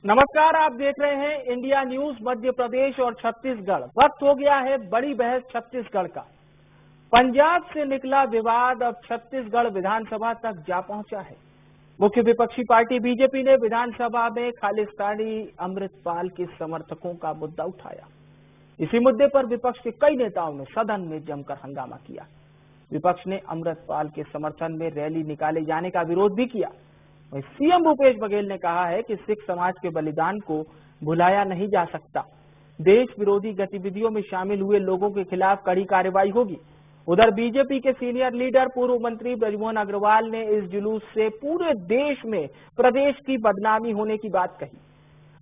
नमस्कार, आप देख रहे हैं इंडिया न्यूज। मध्य प्रदेश और छत्तीसगढ़, वक्त हो गया है बड़ी बहस छत्तीसगढ़ का। पंजाब से निकला विवाद अब छत्तीसगढ़ विधानसभा तक जा पहुंचा है। मुख्य विपक्षी पार्टी बीजेपी ने विधानसभा में खालिस्तानी अमृतपाल के समर्थकों का मुद्दा उठाया। इसी मुद्दे पर विपक्ष के कई नेताओं ने सदन में जमकर हंगामा किया। विपक्ष ने अमृतपाल के समर्थन में रैली निकाले जाने का विरोध भी किया। वहीं सीएम भूपेश बघेल ने कहा है कि सिख समाज के बलिदान को भुलाया नहीं जा सकता। देश विरोधी गतिविधियों में शामिल हुए लोगों के खिलाफ कड़ी कार्रवाई होगी। उधर बीजेपी के सीनियर लीडर पूर्व मंत्री बृजमोहन अग्रवाल ने इस जुलूस से पूरे देश में प्रदेश की बदनामी होने की बात कही।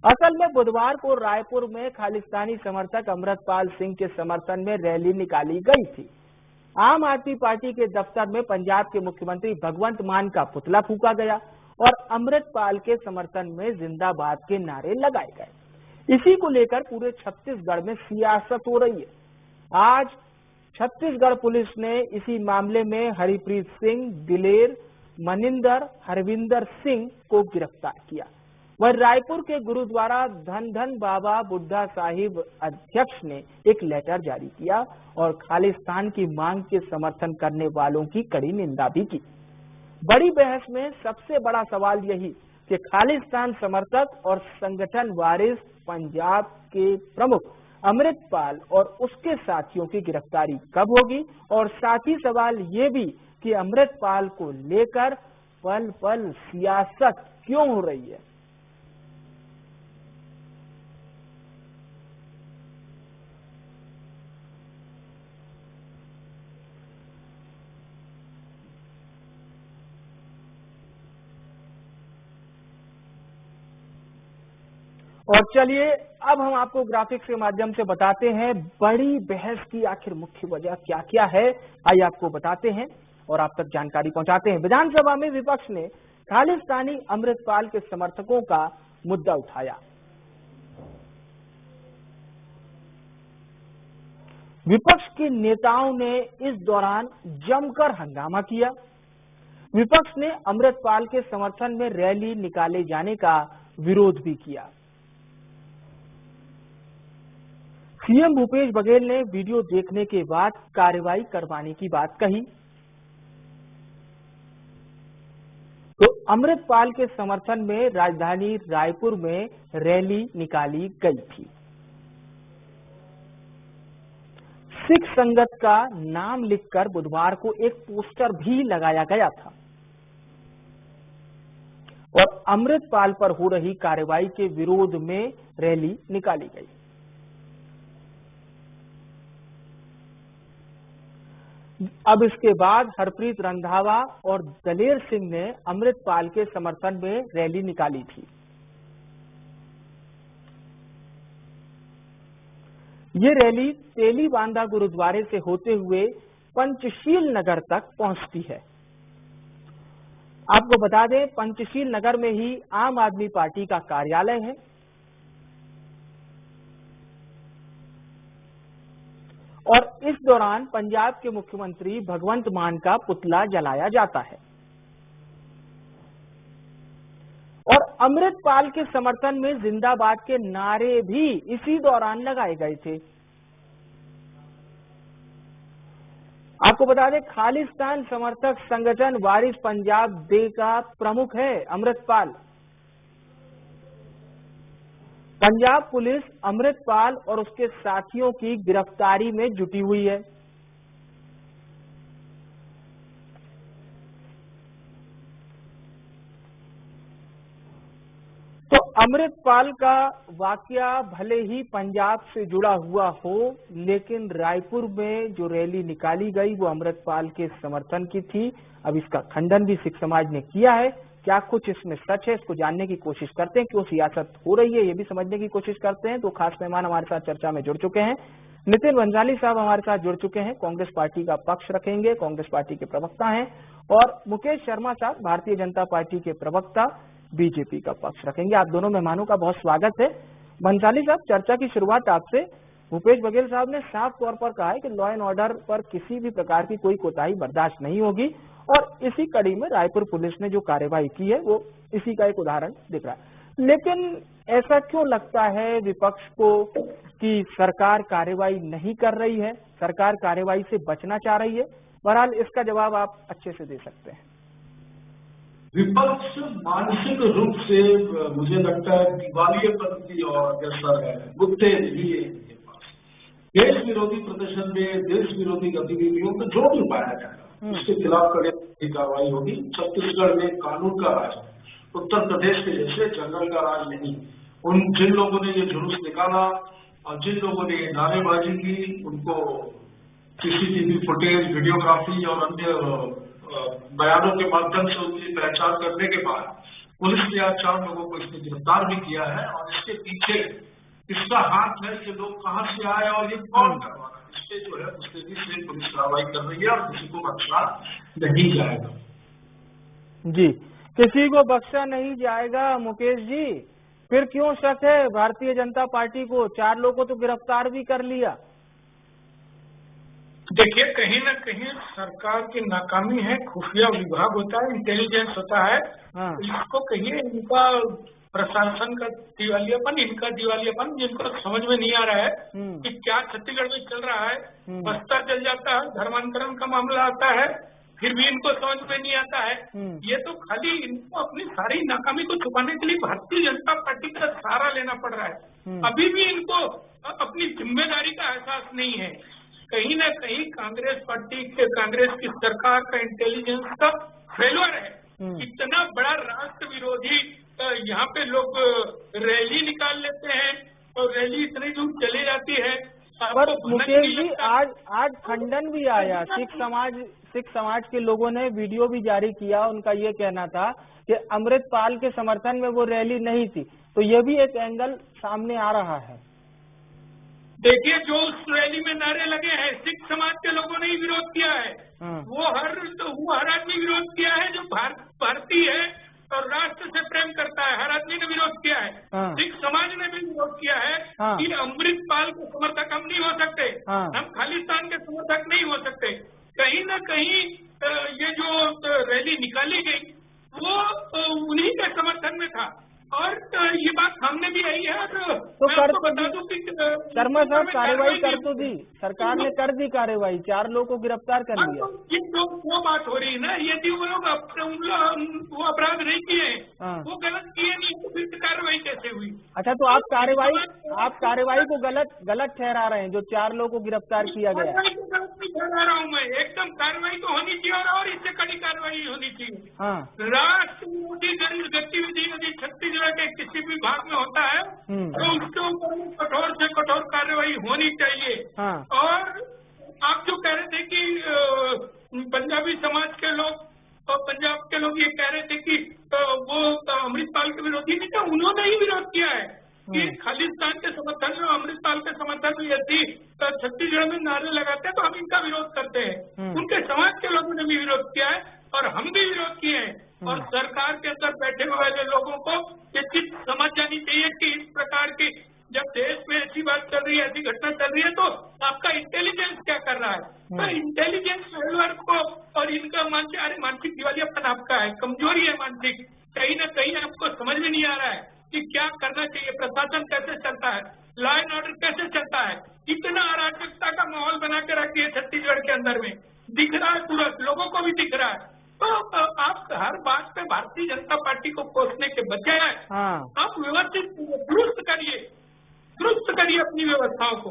असल में बुधवार को रायपुर में खालिस्तानी समर्थक अमृतपाल सिंह के समर्थन में रैली निकाली गई थी। आम आदमी पार्टी के दफ्तर में पंजाब के मुख्यमंत्री भगवंत मान का पुतला फूंका गया और अमृतपाल के समर्थन में जिंदाबाद के नारे लगाए गए। इसी को लेकर पूरे छत्तीसगढ़ में सियासत हो रही है। आज छत्तीसगढ़ पुलिस ने इसी मामले में हरिप्रीत सिंह, दिलेर, मनिंदर, हरविंदर सिंह को गिरफ्तार किया। वह रायपुर के गुरुद्वारा धन धन बाबा बुड्ढा साहिब अध्यक्ष ने एक लेटर जारी किया और खालिस्तान की मांग के समर्थन करने वालों की कड़ी निंदा भी की। बड़ी बहस में सबसे बड़ा सवाल यही कि खालिस्तान समर्थक और संगठन वारिस पंजाब के प्रमुख अमृतपाल और उसके साथियों की गिरफ्तारी कब होगी, और साथ ही सवाल ये भी कि अमृतपाल को लेकर पल पल सियासत क्यों हो रही है। और चलिए अब हम आपको ग्राफिक्स के माध्यम से बताते हैं बड़ी बहस की आखिर मुख्य वजह क्या क्या है। आइए आपको बताते हैं और आप तक जानकारी पहुंचाते हैं। विधानसभा में विपक्ष ने खालिस्तानी अमृतपाल के समर्थकों का मुद्दा उठाया। विपक्ष के नेताओं ने इस दौरान जमकर हंगामा किया। विपक्ष ने अमृतपाल के समर्थन में रैली निकाले जाने का विरोध भी किया। सीएम भूपेश बघेल ने वीडियो देखने के बाद कार्रवाई करवाने की बात कही। तो अमृतपाल के समर्थन में राजधानी रायपुर में रैली निकाली गई थी। सिख संगत का नाम लिखकर बुधवार को एक पोस्टर भी लगाया गया था और अमृतपाल पर हो रही कार्रवाई के विरोध में रैली निकाली गई। अब इसके बाद हरप्रीत रंधावा और दलेर सिंह ने अमृतपाल के समर्थन में रैली निकाली थी। ये रैली तेलीबांधा गुरुद्वारे से होते हुए पंचशील नगर तक पहुंचती है। आपको बता दें, पंचशील नगर में ही आम आदमी पार्टी का कार्यालय है और इस दौरान पंजाब के मुख्यमंत्री भगवंत मान का पुतला जलाया जाता है और अमृतपाल के समर्थन में जिंदाबाद के नारे भी इसी दौरान लगाए गए थे। आपको बता दें, खालिस्तान समर्थक संगठन वारिस पंजाब दे का प्रमुख है अमृतपाल। पंजाब पुलिस अमृतपाल और उसके साथियों की गिरफ्तारी में जुटी हुई है। तो अमृतपाल का वाकया भले ही पंजाब से जुड़ा हुआ हो, लेकिन रायपुर में जो रैली निकाली गई वो अमृतपाल के समर्थन की थी। अब इसका खंडन भी सिख समाज ने किया है। क्या कुछ इसमें सच है, इसको जानने की कोशिश करते हैं। क्यों सियासत हो रही है ये भी समझने की कोशिश करते हैं। तो खास मेहमान हमारे साथ चर्चा में जुड़ चुके हैं। नितिन भंसाली साहब हमारे साथ जुड़ चुके हैं, कांग्रेस पार्टी का पक्ष रखेंगे, कांग्रेस पार्टी के प्रवक्ता हैं। और मुकेश शर्मा साहब भारतीय जनता पार्टी के प्रवक्ता, बीजेपी का पक्ष रखेंगे। आप दोनों मेहमानों का बहुत स्वागत है। भंसाली साहब, चर्चा की शुरुआत आपसे। भूपेश बघेल साहब ने साफ तौर पर कहा है कि लॉ एंड ऑर्डर पर किसी भी प्रकार की कोई कोताही बर्दाश्त नहीं होगी और इसी कड़ी में रायपुर पुलिस ने जो कार्रवाई की है वो इसी का एक उदाहरण दिख रहा है। लेकिन ऐसा क्यों लगता है विपक्ष को कि सरकार कार्रवाई नहीं कर रही है, सरकार कार्रवाई से बचना चाह रही है? बहरहाल इसका जवाब आप अच्छे से दे सकते हैं। विपक्ष मानसिक रूप से मुझे लगता है दिवालियेपन की और अग्रसर है, मुद्दे लिए देश विरोधी प्रदर्शन में, देश विरोधी गतिविधियों में जो भी पाया जाएगा उसके खिलाफ कड़ी कार्रवाई होगी। छत्तीसगढ़ में कानून का राज है, उत्तर प्रदेश के जैसे जंगल का राज नहीं। जिन लोगों ने ये जुलूस निकाला और जिन लोगों ने नारेबाजी की, उनको सीसीटीवी फुटेज, वीडियोग्राफी और अन्य बयानों के माध्यम से उनकी पहचान करने के बाद पुलिस ने आज 4 लोगों को इसमें गिरफ्तार भी किया है। और इसके पीछे इसका हाथ है, ये लोग कहां से आए और ये कौन करवा रहा है, इससे जो है मुस्तैदी से पुलिस कार्रवाई कर रही है और किसी को बख्शा नहीं जाएगा। जी, किसी को बख्शा नहीं जाएगा। मुकेश जी, फिर क्यों शक है भारतीय जनता पार्टी को? 4 लोगों को तो गिरफ्तार भी कर लिया। देखिए, कहीं ना कहीं सरकार की नाकामी है। खुफिया विभाग होता है, इंटेलिजेंस होता है। इसको कहिए इनका प्रशासन का दिवालियापन, इनका दिवालियापन, जिनको समझ में नहीं आ रहा है कि क्या छत्तीसगढ़ में चल रहा है। बस्तर चल जाता है, धर्मांतरण का मामला आता है, फिर भी इनको समझ में नहीं आता है। ये तो खाली इनको अपनी सारी नाकामी को छुपाने के लिए भारतीय जनता पार्टी का सहारा लेना पड़ रहा है। अभी भी इनको अपनी जिम्मेदारी का एहसास नहीं है। कहीं ना कहीं कांग्रेस पार्टी के, कांग्रेस की सरकार का इंटेलिजेंस का फेल्योर है। इतना बड़ा राष्ट्र विरोधी यहाँ पे लोग रैली निकाल लेते हैं और रैली इतनी दूर चली जाती है। पर मुकेश जी, आज खंडन भी आया। सिख समाज के लोगों ने वीडियो भी जारी किया। उनका ये कहना था कि अमृतपाल के समर्थन में वो रैली नहीं थी। तो ये भी एक एंगल सामने आ रहा है। देखिए, जो उस रैली में नारे लगे हैं, सिख समाज के लोगों ने ही विरोध किया है। वो हर आदमी विरोध किया है जो भारतीय है और राष्ट्र से प्रेम करता है। हर आदमी ने विरोध किया है। सिख समाज ने भी विरोध किया है कि अमृतपाल के समर्थक हम नहीं हो सकते, हम खालिस्तान के समर्थक नहीं हो सकते। कहीं न कहीं ये जो रैली निकाली गई वो उन्हीं के समर्थन में था और ये बात सामने भी आई है। तो कर तो बता दूं कि शर्मा साहब कार्रवाई कर तो दी, सरकार ने कर दी कार्रवाई, 4 लोगों को गिरफ्तार कर लिया। ये जो वो बात हो रही है ना, यदि वो लोग वो अपराध नहीं किए, वो गलत किए नहीं, तो फिर कार्रवाई कैसे हुई? अच्छा, तो आप कार्रवाई को गलत ठहरा रहे हैं जो 4 लोगों को गिरफ्तार किया गया? गलत नहीं ठहरा रहा हूँ मैं, एकदम कार्रवाई तो होनी चाहिए और इससे कड़ी कार्रवाई होनी चाहिए। राष्ट्र विरोधी गतिविधि यदि छत्तीसगढ़ के किसी भी भाग में होता है तो उसके ऊपर कठोर से कठोर कार्रवाई होनी चाहिए। और आप जो कह रहे थे कि पंजाबी समाज के लोग और पंजाब के लोग ये कह रहे थे कि वो अमृतपाल के विरोधी नहीं थे, उन्होंने ही विरोध किया है कि खालिस्तान के समर्थन में, अमृतपाल के समर्थन में यदि छत्तीसगढ़ में नारे लगाते हैं तो हम इनका विरोध करते हैं। उनके समाज के लोगों ने भी विरोध किया है और हम भी विरोध किए हैं। और सरकार के अंदर बैठे हुए वाले लोगों को ये चीज समझ जानी चाहिए कि इस प्रकार की जब देश में ऐसी बात चल रही है, ऐसी घटना चल रही है, तो आपका इंटेलिजेंस क्या कर रहा है? तो इंटेलिजेंस फेल्योर को और इनका मानसिक दिवालियापन आपका है, कमजोरी है मानसिक। कहीं ना कहीं आपको समझ में नहीं आ रहा है कि क्या करना चाहिए, प्रशासन कैसे चलता है, लॉ एंड ऑर्डर कैसे चलता है। इतना अराजकता का माहौल बना के रखी है छत्तीसगढ़ के अंदर में, दिख रहा है तुरंत, लोगों को भी दिख रहा है। तो आप हर बात पे भारतीय जनता पार्टी को कोसने के बजाय आप व्यवस्थित दुरुस्त करिए अपनी व्यवस्थाओं को।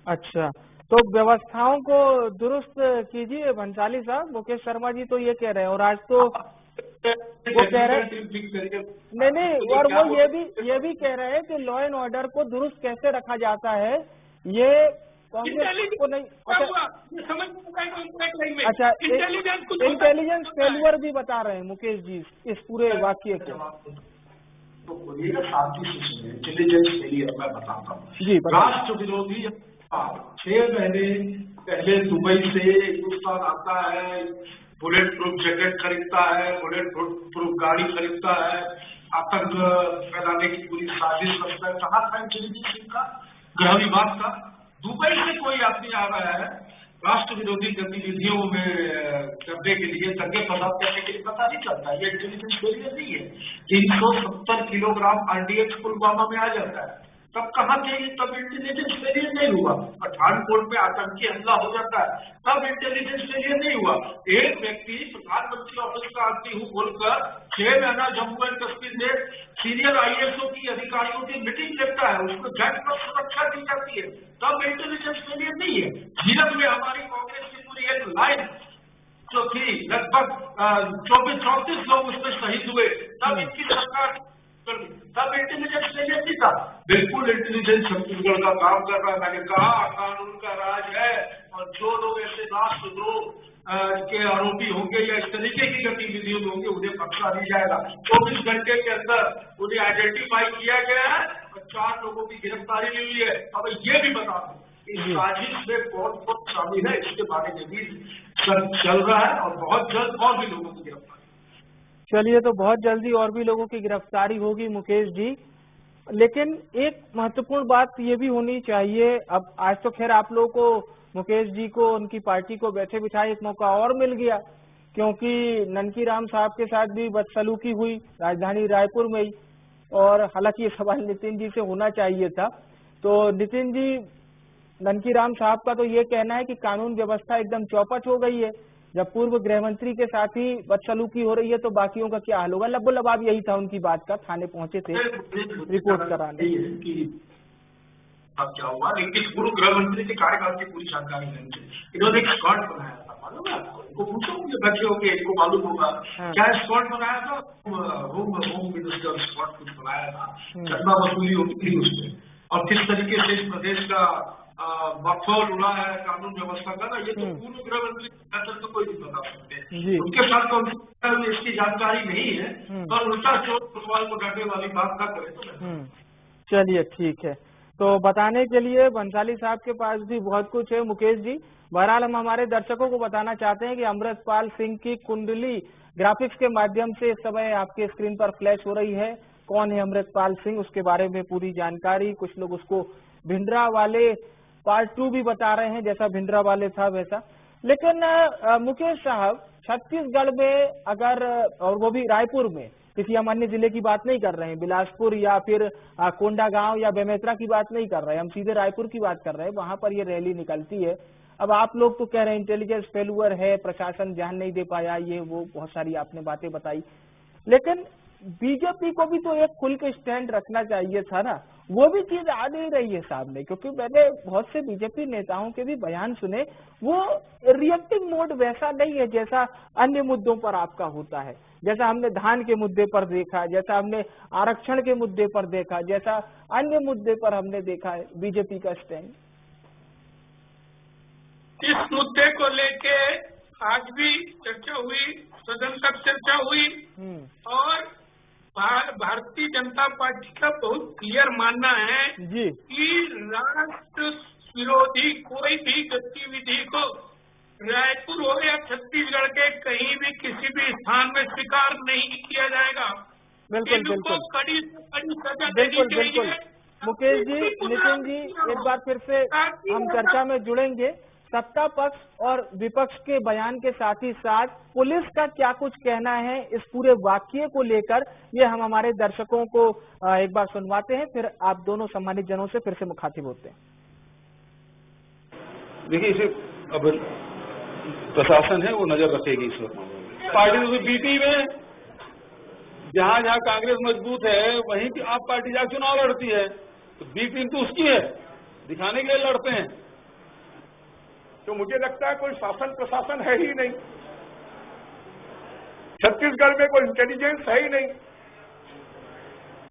अच्छा, तो व्यवस्थाओं को दुरुस्त कीजिए भंसाली साहब। मुकेश शर्मा जी तो ये कह रहे हैं और आज तो वो कह रहे हैं नहीं, और वो ये भी कह रहे हैं कि लॉ एंड ऑर्डर को दुरुस्त कैसे रखा जाता है ये कांग्रेस को नहीं। अच्छा, इंटेलिजेंस फेल्यूर भी बता रहे हैं मुकेश जी इस पूरे वाक्य को। तो बोलिए शांति से सुनिए, इंटेलिजेंस फेलियर मैं बताता हूँ जी। राष्ट्र विरोधी 6 महीने पहले दुबई से हिंदुस्तान आता है, बुलेट प्रूफ जैकेट खरीदता है, बुलेट प्रूफ गाड़ी खरीदता है, आतंक फैलाने की पूरी साजिश रचता है। कहाँ था इंटेलिजेंस का, गृह विभाग का? दुबई से कोई आदमी आ रहा है राष्ट्र विरोधी गतिविधियों में करने के लिए, दंगे फसाद करने के लिए, पता पता नहीं चलता, ये इंटेलिजेंस फेलियर नहीं है। 370 किलोग्राम RDX पुलवामा में आ जाता है, तब कहाँ थे ये? तब इंटेलिजेंस फेलियर नहीं हुआ। पठानकोट में आतंकी हमला हो जाता है, तब इंटेलिजेंस फेलियर नहीं हुआ। एक व्यक्ति प्रधानमंत्री ऑफिस का आदमी हूँ बोलकर 6 महीना जम्मू एंड कश्मीर में सीनियर IASO की अधिकारियों की मीटिंग लेता है, उसको जज पर सुरक्षा दी जाती है, तब इंटेलिजेंस फेलियर नहीं है। जीरक में हमारी कांग्रेस की पूरी एक लाइन जो थी, लगभग 34 लोग उसमें शहीद हुए, तब इनकी सरकार, तब इंटेलिजेंस फेलियर नहीं था। बिल्कुल इंटेलिजेंस छत्तीसगढ़ का काम कर रहा है। मैंने कहा कानून का राज है, और जो लोग ऐसे राष्ट्रद्रोह के आरोपी होंगे या इस तरीके की गतिविधियों में होंगे, उन्हें बख्शा नहीं जाएगा। 24 घंटे के अंदर उन्हें आइडेंटिफाई किया गया है और 4 लोगों की गिरफ्तारी हुई है। अब ये भी बता दूं, इस साजिश में बहुत शामिल है, इसके बारे में भी चल रहा है, और बहुत जल्द और भी लोगों की गिरफ्तारी। चलिए, तो बहुत जल्दी और भी लोगों की गिरफ्तारी होगी मुकेश जी। लेकिन एक महत्वपूर्ण बात ये भी होनी चाहिए, अब आज तो खैर आप लोगों को, मुकेश जी को, उनकी पार्टी को बैठे बिठाए एक मौका और मिल गया, क्योंकि ननकी राम साहब के साथ भी बदसलूकी हुई राजधानी रायपुर में ही। और हालांकि ये सवाल नितिन जी से होना चाहिए था। तो नितिन जी, ननकी राम साहब का तो ये कहना है कि कानून व्यवस्था एकदम चौपट हो गई है, जब पूर्व गृह मंत्री के साथ ही बदसलूकी हो रही है तो बाकियों का क्या हाल होगा? लबोलबाब यही था उनकी बात का, थाने पहुंचे थे रिपोर्ट कराने। अब क्या हुआ, लेकिन पूर्व गृह मंत्री के कार्यकाल की पूरी जानकारी नहीं थी। इन्होंने एक स्क्वाड बनाया था, मालूम है आपको? इनको पूछो, मुझे बच्चे हो के इनको मालूम होगा क्या स्क्वाड बनाया था। होम मिनिस्टर स्क्वाड कुछ बनाया था, चंदा वसूली होती थी उसमें, और किस तरीके से इस प्रदेश का मखौल उड़ा है कानून व्यवस्था का ना, ये तो पूर्व गृह मंत्री तो कोई नहीं बता सकते। उनके साथ तो इसकी जानकारी नहीं है, और उल्टा चोर कोतवाल को डांटने वाली बात ना करे तो। चलिए, ठीक है। तो बताने के लिए बंसाली साहब के पास भी बहुत कुछ है मुकेश जी। बहरहाल हम हमारे दर्शकों को बताना चाहते हैं कि अमृतपाल सिंह की कुंडली ग्राफिक्स के माध्यम से इस समय आपके स्क्रीन पर फ्लैश हो रही है। कौन है अमृतपाल सिंह, उसके बारे में पूरी जानकारी। कुछ लोग उसको भिंडरा वाले पार्ट 2 भी बता रहे हैं, जैसा भिंडरा वाले था वैसा। लेकिन मुकेश साहब, छत्तीसगढ़ में अगर, और वो भी रायपुर में, किसी हम अन्य जिले की बात नहीं कर रहे हैं, बिलासपुर या फिर कोंडागांव या बेमेतरा की बात नहीं कर रहे हैं, हम सीधे रायपुर की बात कर रहे हैं। वहां पर ये रैली निकलती है। अब आप लोग तो कह रहे हैं इंटेलिजेंस फेलुअर है, प्रशासन ध्यान नहीं दे पाया, ये वो बहुत सारी आपने बातें बताई। लेकिन बीजेपी को भी तो एक खुल के स्टैंड रखना चाहिए था ना, वो भी चीज आ नहीं रही है सामने। क्योंकि मैंने बहुत से बीजेपी नेताओं के भी बयान सुने, वो रिएक्टिंग मोड वैसा नहीं है जैसा अन्य मुद्दों पर आपका होता है, जैसा हमने धान के मुद्दे पर देखा, जैसा हमने आरक्षण के मुद्दे पर देखा, जैसा अन्य मुद्दे पर हमने देखा है बीजेपी का स्टैंड। इस मुद्दे को लेके आज भी चर्चा हुई, सदन तक चर्चा हुई, और भारतीय जनता पार्टी का बहुत क्लियर मानना है कि राष्ट्र विरोधी कोई भी गतिविधि को रायपुर हो या छत्तीसगढ़ के कहीं भी किसी भी स्थान में स्वीकार नहीं किया जाएगा। बिल्कुल कड़ी सजा देनी चाहिए। मुकेश जी, नितिन जी, एक बार फिर से हम चर्चा में जुड़ेंगे। सत्ता पक्ष और विपक्ष के बयान के साथ ही साथ पुलिस का क्या कुछ कहना है इस पूरे वाकये को लेकर, ये हम हमारे दर्शकों को एक बार सुनवाते हैं, फिर आप दोनों सम्मानित जनों से फिर से मुखातिब होते हैं। देखिए, इसे अब प्रशासन है वो नजर रखेगी इस वक्त। पार्टी तो बीपी में जहां जहां कांग्रेस मजबूत है वहीं की आप पार्टी जाकर चुनाव लड़ती है, तो बीपी तो उसकी है, दिखाने के लिए लड़ते हैं। तो मुझे लगता है कोई शासन प्रशासन है ही नहीं, छत्तीसगढ़ में कोई इंटेलिजेंस है ही नहीं,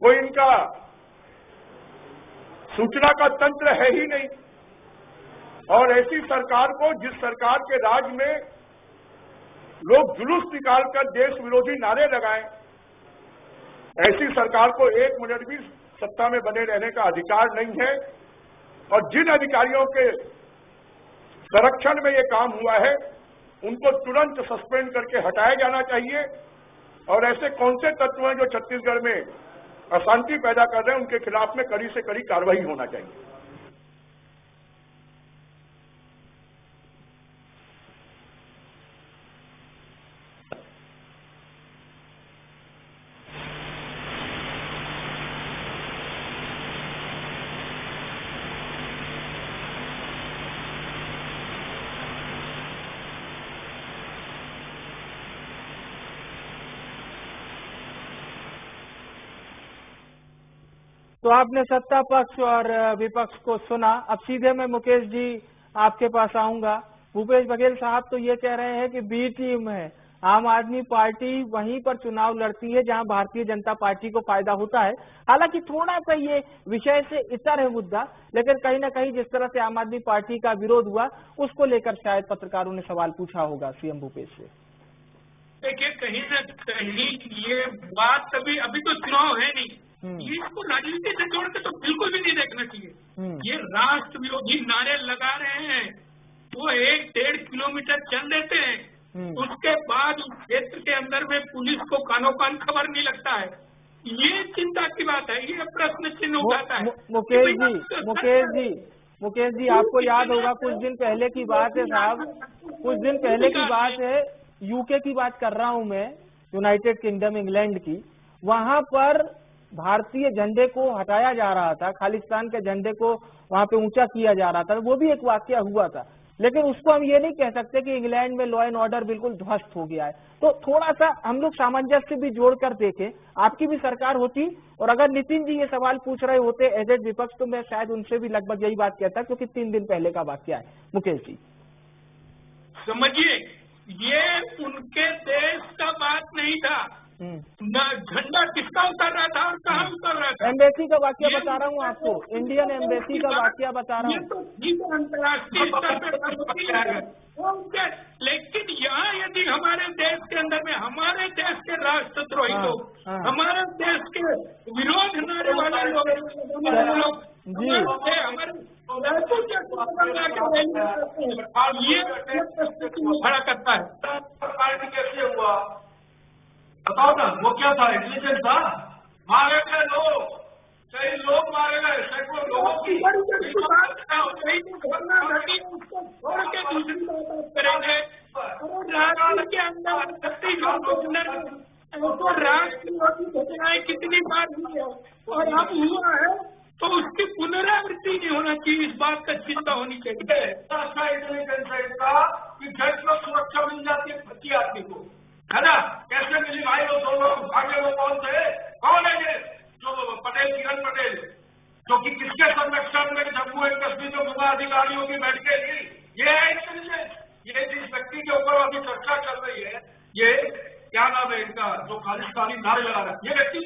कोई इनका सूचना का तंत्र है ही नहीं। और ऐसी सरकार को, जिस सरकार के राज में लोग जुलूस निकालकर देश विरोधी नारे लगाएं, ऐसी सरकार को 1 मिनट भी सत्ता में बने रहने का अधिकार नहीं है। और जिन अधिकारियों के संरक्षण में ये काम हुआ है उनको तुरंत सस्पेंड करके हटाया जाना चाहिए। और ऐसे कौन से तत्व हैं जो छत्तीसगढ़ में अशांति पैदा कर रहे हैं, उनके खिलाफ में कड़ी से कड़ी कार्रवाई होना चाहिए। तो आपने सत्ता पक्ष और विपक्ष को सुना। अब सीधे मैं मुकेश जी आपके पास आऊंगा। भूपेश बघेल साहब तो ये कह रहे हैं कि बी टीम है, आम आदमी पार्टी वहीं पर चुनाव लड़ती है जहां भारतीय जनता पार्टी को फायदा होता है। हालांकि थोड़ा सा ये विषय से इतर है मुद्दा, लेकिन कहीं ना कहीं जिस तरह से आम आदमी पार्टी का विरोध हुआ उसको लेकर शायद पत्रकारों ने सवाल पूछा होगा सीएम भूपेश से। देखिए, कहीं ना कहीं ये बात अभी तो चुनाव है नहीं, इसको राजनीति से जोड़ के तो बिल्कुल भी नहीं देखना चाहिए। ये राष्ट्र विरोधी नारे लगा रहे हैं, वो 1-1.5 किलोमीटर चल देते हैं, उसके बाद उस क्षेत्र के अंदर में पुलिस को कानो कान खबर नहीं लगता है। ये चिंता की बात है, ये प्रश्न चिन्ह उठाता है। मुकेश जी आपको याद होगा कुछ दिन पहले की बात है साहब, कुछ दिन पहले की बात है, यूके की बात कर रहा हूं मैं, यूनाइटेड किंगडम इंग्लैंड की। वहां पर भारतीय झंडे को हटाया जा रहा था, खालिस्तान के झंडे को वहां पे ऊंचा किया जा रहा था, वो भी एक वाकया हुआ था। लेकिन उसको हम ये नहीं कह सकते कि इंग्लैंड में लॉ एंड ऑर्डर बिल्कुल ध्वस्त हो गया है। तो थोड़ा सा हम लोग सामंजस्य भी जोड़कर देखें, आपकी भी सरकार होती और अगर नितिन जी ये सवाल पूछ रहे होते एज ए विपक्ष तो मैं शायद उनसे भी लगभग यही बात कहता, क्योंकि 3 दिन पहले का वाकया है। मुकेश जी समझिए, ये उनके देश का बात नहीं था, झंडा किसका उतर रहा था और कहाँ उतर रहा था। एम्बेसी का वाकया बता रहा हूँ आपको, इंडियन एम्बेसी का वाकया बता रहा हूँ। तो अंतर्राष्ट्रीय स्तर पर, लेकिन यहाँ यदि हमारे देश के अंदर में हमारे देश के राष्ट्रद्रोही लोग, हमारे देश के विरोध नारे वाले लोग ये खड़ा करता है। पार्टी कैसे हुआ बताओ ना, वो क्या था, इंटेलिजेंस था? मारे गए लोग, कई लोग मारे गए, सैकड़ों लोगों की उसको छोड़ के दूसरी बात करेंगे। राष्ट्र के अंदर 36 के अंदर राष्ट्रवादी घटनाएं कितनी बार हुई है और अब हुआ है, तो उसकी पुनरावृत्ति नहीं होना चाहिए, इस बात का चिंता होनी चाहिए। ऐसा इंटेलिजेंस है इसका कि झट में सुरक्षा मिल जाती है भर्ती आदमी को, है ना? कैसे मिली भाई? वो 2 लोग भागे, वो कौन थे? कौन है ये? जो पटेल, किरण पटेल, जो कि किसके संरक्षण में जम्मू एंड कश्मीर में मुगा अधिकारियों की बैठ के ली? ये है इंटेलिजेंस। ये जिस व्यक्ति के ऊपर अभी चर्चा चल रही है, ये क्या नाम है इनका, जो खालिस्तानी नारे लगा रहा है, ये व्यक्ति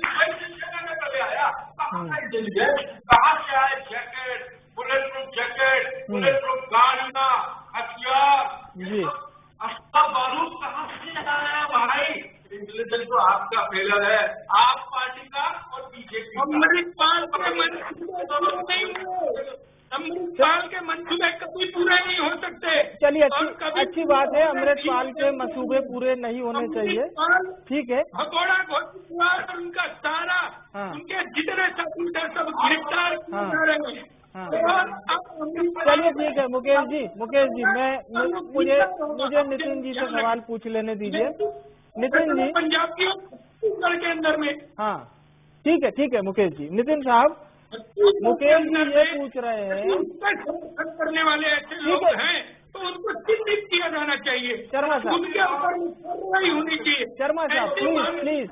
चले आया। कहाँ इंटेलिजेंस, कहाँ से आए? Jacket, bullet proof jacket, bullet proof गाड़ियां, हथियार, अस्ता बारूद कहाँ से आया भाई? इंटेलिजेंस तो आपका फेलर है, आप पार्टी का और बीजेपी। अमृतपाल के मंसूबे कभी पूरे नहीं हो सकते। चलिए, अच्छी बात है, अमृतपाल के मंसूबे पूरे नहीं होने चाहिए, ठीक है। भगोड़ा घोषणा और उनका सारा, उनके जितने साथी सब गिरफ्तार किए जा रहे हैं। चलिए ठीक है मुकेश जी मुझे नितिन जी से सवाल पूछ लेने दीजिए। नितिन जी, पंजाब की छत्तीसगढ़ के अंदर में, हाँ ठीक है मुकेश जी। नितिन साहब, मुकेश जी ये पूछ रहे हैं, करने वाले ऐसे लोग हैं तो उनको चिन्हित किया जाना चाहिए, शर्मा साहब, उनके ऊपर कार्रवाई होनी चाहिए। शर्मा साहब प्लीज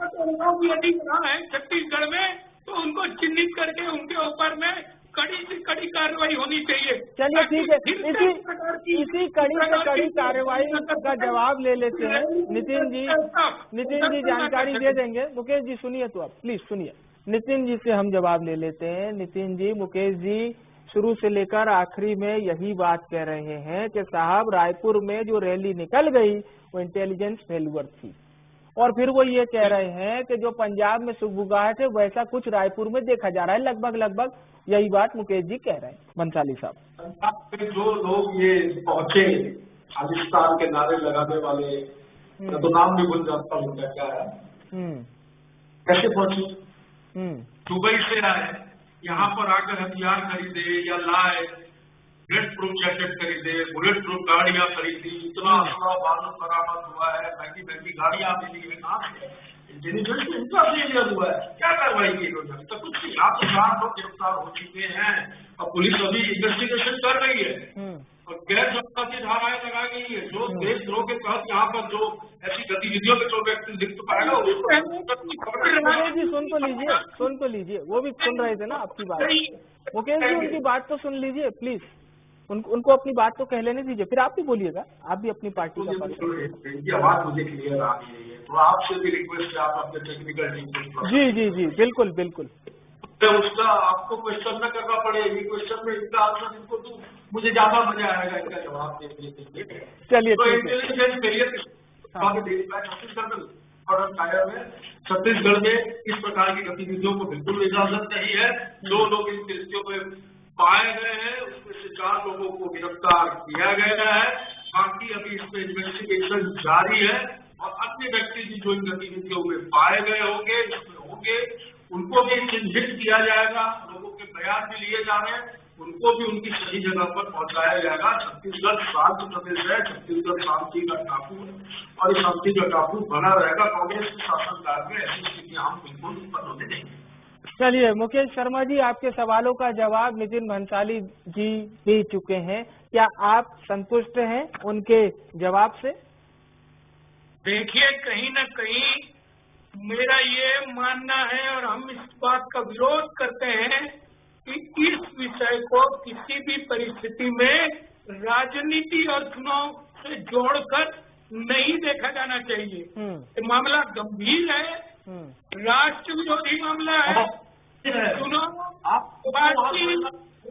यदि है छत्तीसगढ़ में तो उनको चिन्हित करके उनके ऊपर में कड़ी से कड़ी कार्रवाई होनी चाहिए। चलिए ठीक है, इसी कड़ी से कड़ी कार्रवाई का जवाब ले लेते हैं। नितिन जी जानकारी दे देंगे। मुकेश जी सुनिए, तो आप प्लीज सुनिए, नितिन जी से हम जवाब ले लेते हैं। नितिन जी, मुकेश जी शुरू से लेकर आखिरी में यही बात कह रहे हैं कि साहब रायपुर में जो रैली निकल गई वो इंटेलिजेंस फेल्यूर थी, और फिर वो ये कह रहे हैं कि जो पंजाब में सुगबुगाहट है वैसा कुछ रायपुर में देखा जा रहा है। लगभग यही बात मुकेश जी कह रहे हैं। बंसाली साहब, जो लोग ये पहुंचे खालिस्तान के नारे लगाने वाले, मैं तो नाम भी भूल जाता हूँ क्या है, कैसे पहुंचे? दुबई से आए, यहाँ पर आकर हथियार खरीदे या लाए, बुलेट प्रूफ जैकेट खरीदे, बुलेट प्रूफ गाड़ियां खरीदी, इतना असला बारूद बरामद हुआ है, महंगी गाड़ियां मिली है, कहाँ से? इंटेलिजेंस इनका फेलियर हुआ है। क्या कार्रवाई की गई? तो कुछ नहीं, आप तो 4 लोग गिरफ्तार हो चुके हैं और पुलिस अभी इन्वेस्टिगेशन कर रही है। और गैर जनता की धाराएं लगाई गई है। जो देशद्रोह के तहत यहाँ पर जो ऐसी गतिविधियों में जो व्यक्ति लिप्त पाएगा मुकेश जी सुन तो लीजिए, वो भी सुन रहे थे ना आपकी बात। मुकेश जी उनकी बात तो सुन लीजिए प्लीज, उनको अपनी बात तो कह लेने दीजिए, फिर आप भी बोलिएगा, आप भी अपनी पार्टी का पक्ष। इनकी आवाज मुझे क्लियर आ रही है, तो आपसे भी रिक्वेस्ट है आप अपने टेक्निकल टीम को। जी बिल्कुल उसका आपको क्वेश्चन न करना पड़े, ये क्वेश्चन में इनका आंसर इनको दूं, मुझे ज्यादा मजा आएगा इनका जवाब देने के लिए। चलिए तो इंटेलिजेंस फेलियर छत्तीसगढ़ में छत्तीसगढ़ में इस प्रकार की गतिविधियों को बिल्कुल इजाजत नहीं है। जो लोग इन कृत्यों में पाए गए हैं उसमें से 4 लोगों को गिरफ्तार किया गया है, बाकी अभी इसमें इन्वेस्टिगेशन जारी है और अन्य व्यक्ति भी जो इन गतिविधियों में पाए गए होंगे इसमें होंगे उनको भी चिन्हित किया जाएगा, लोगों के बयान भी लिए जा रहे हैं, उनको भी उनकी सही जगह पर पहुंचाया जाएगा। छत्तीसगढ़ शांत प्रदेश है, छत्तीसगढ़ शांति का टापू है और इस शांति का टापू बना रहेगा। कांग्रेस के शासनकाल में ऐसी स्थितियां हम बिल्कुल उत्पन्न होने देंगे। चलिए मुकेश शर्मा जी, आपके सवालों का जवाब नितिन भंसाली जी दे चुके हैं, क्या आप संतुष्ट हैं उनके जवाब से? देखिए, कहीं न कहीं मेरा ये मानना है और हम इस बात का विरोध करते हैं कि इस विषय को किसी भी परिस्थिति में राजनीति और चुनाव से जोड़कर नहीं देखा जाना चाहिए। ये मामला गंभीर है, राष्ट्र विरोधी मामला है। चुनाव पार्टी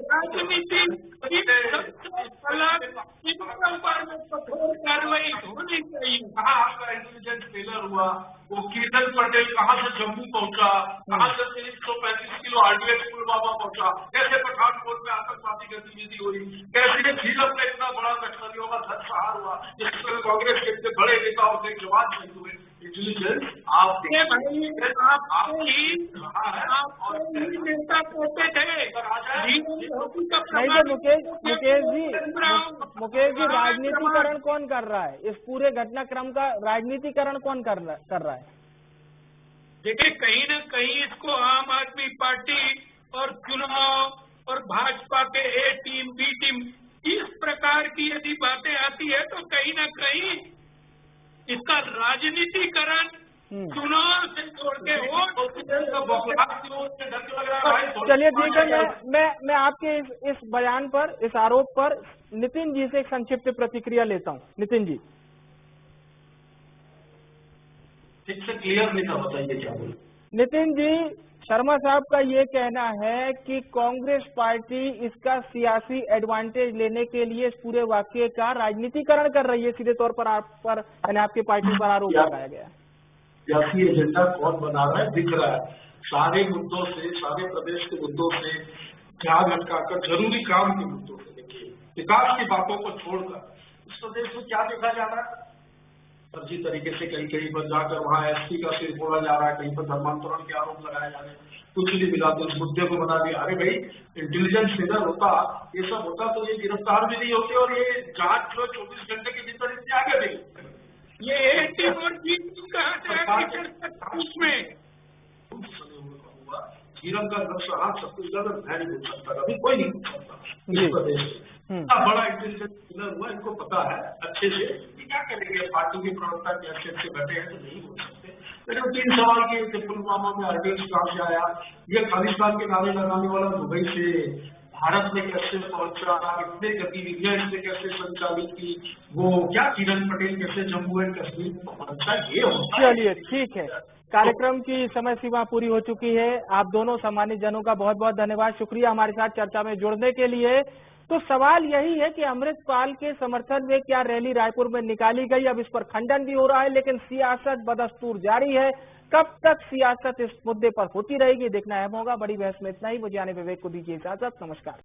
राजनीति कठोर कार्रवाई होनी चाहिए। कहाँ आपका इंटेलिजेंस फेलर हुआ, वो कीर्तन पटेल कहाँ से जम्मू पहुंचा, कहाँ से 335 किलो आरडीएक्स पुलवामा पहुंचा, कैसे पठानकोट में आतंकवादी गतिविधि हुई, कैसे झीलम में इतना बड़ा नक्सलियों का धनसहार हुआ, जिसमें कांग्रेस के इतने बड़े नेताओं के जवान शहीद हुए। इंटेलिजेंस आपकी नेता कहते थे नहीं तो मुकेश जी राजनीतिकरण कौन कर रहा है? इस पूरे घटनाक्रम का राजनीतिकरण कौन कर रहा है? देखिए, कहीं न कहीं इसको आम आदमी पार्टी और चुनाव और भाजपा के ए टीम बी टीम इस प्रकार की यदि बातें आती है तो कहीं न कहीं इसका राजनीतिकरण चुनाव से जोड़ के चलिए ठीक है, मैं आपके इस बयान पर, इस आरोप पर नितिन जी से एक संक्षिप्त प्रतिक्रिया लेता हूं। नितिन जी, ठीक से क्लियर नहीं था, बताइए क्या बोले। नितिन जी, शर्मा साहब का ये कहना है कि कांग्रेस पार्टी इसका सियासी एडवांटेज लेने के लिए इस पूरे वाकये का राजनीतिकरण कर रही है, सीधे तौर पर आप पर यानी आपकी पार्टी पर आरोप लगाया गया। सियासी एजेंडा कौन बना रहा है दिख रहा है, सारे मुद्दों से, सारे प्रदेश के मुद्दों से ध्यान हटकाकर जरूरी काम के मुद्दों से देखिए, विकास की बातों को छोड़कर इस प्रदेश में क्या देखा जा रहा है। फर्जी तरीके से कहीं पर जाकर वहाँ एसपी का सिर फोड़ा जा रहा है, कहीं पर धर्मांतरण के आरोप लगाए जा रहे हैं, कुछ नहीं मिला तो इस मुद्दे को बना दिया। अरे भाई, इंटेलिजेंस फेलर होता, ये सब होता तो ये गिरफ्तार भी नहीं होती और ये जांच जो 24 घंटे के भीतर इतने आगे भी ये झीरम का नक्सहार छत्तीसगढ़ में मैं नहीं बोल सकता, अभी कोई नहीं बोल सकता इस प्रदेश में। इतना बड़ा इंटेलिजेंस फेलर हुआ, इनको पता है अच्छे से क्या करेंगे। पार्टी के प्रवक्ता के अच्छे बैठे हैं तो नहीं बोल सकते। लेकिन 3 सवाल किए थे, पुलवामा में आरडीएक्स कहाँ से आया, ये खालिस्तान के नारे लगाने वाला दुबई से भारत में कैसे पहुंचा, इतने गतिविधियां इसने कैसे संचालित की, वो क्या किरण पटेल कैसे जम्मू एंड कश्मीर पहुंचा, ये होता है। चलिए ठीक है, कार्यक्रम की समय सीमा पूरी हो चुकी है। आप दोनों सम्मानित जनों का बहुत बहुत धन्यवाद, शुक्रिया हमारे साथ चर्चा में जुड़ने के लिए। तो सवाल यही है कि अमृतपाल के समर्थन में क्या रैली रायपुर में निकाली गई, अब इस पर खंडन भी हो रहा है, लेकिन सियासत बदस्तूर जारी है। कब तक सियासत इस मुद्दे पर होती रहेगी देखना अहम होगा। बड़ी बहस में इतना ही, मुझे आने विवेक को दीजिए इजाजत, नमस्कार।